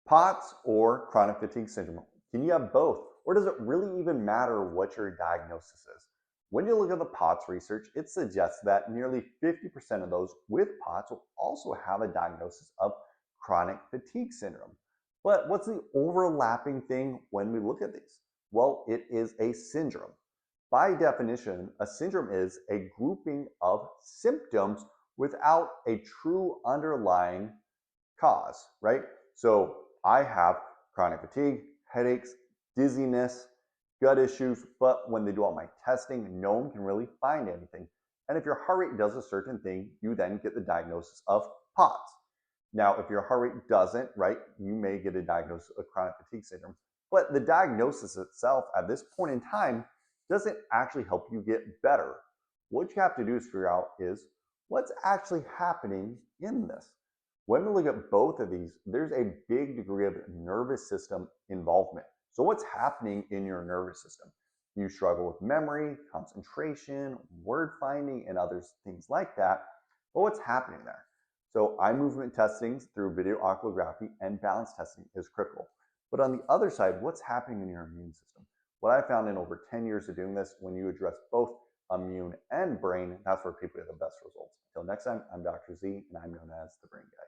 POTS or chronic fatigue syndrome? Can you have both? Or does it really even matter what your diagnosis is? When you look at the POTS research, it suggests that nearly 50% of those with POTS will also have a diagnosis of chronic fatigue syndrome. But what's the overlapping thing when we look at these? Well, it is a syndrome. By definition, a syndrome is a grouping of symptoms without a true underlying cause, right? So I have chronic fatigue, headaches, dizziness, gut issues, but when they do all my testing, no one can really find anything. And if your heart rate does a certain thing, you then get the diagnosis of POTS. Now, if your heart rate doesn't, right, you may get a diagnosis of chronic fatigue syndrome. But the diagnosis itself at this point in time doesn't actually help you get better. What you have to do is figure out is what's actually happening in this. When we look at both of these, there's a big degree of nervous system involvement. So what's happening in your nervous system? You struggle with memory, concentration, word finding, and other things like that. But what's happening there? So eye movement testing through video oculography and balance testing is critical. But on the other side, what's happening in your immune system? What I found in over 10 years of doing this, when you address both immune and brain, that's where people get the best results. Until next time, I'm Dr. Z, and I'm known as the Brain Guy.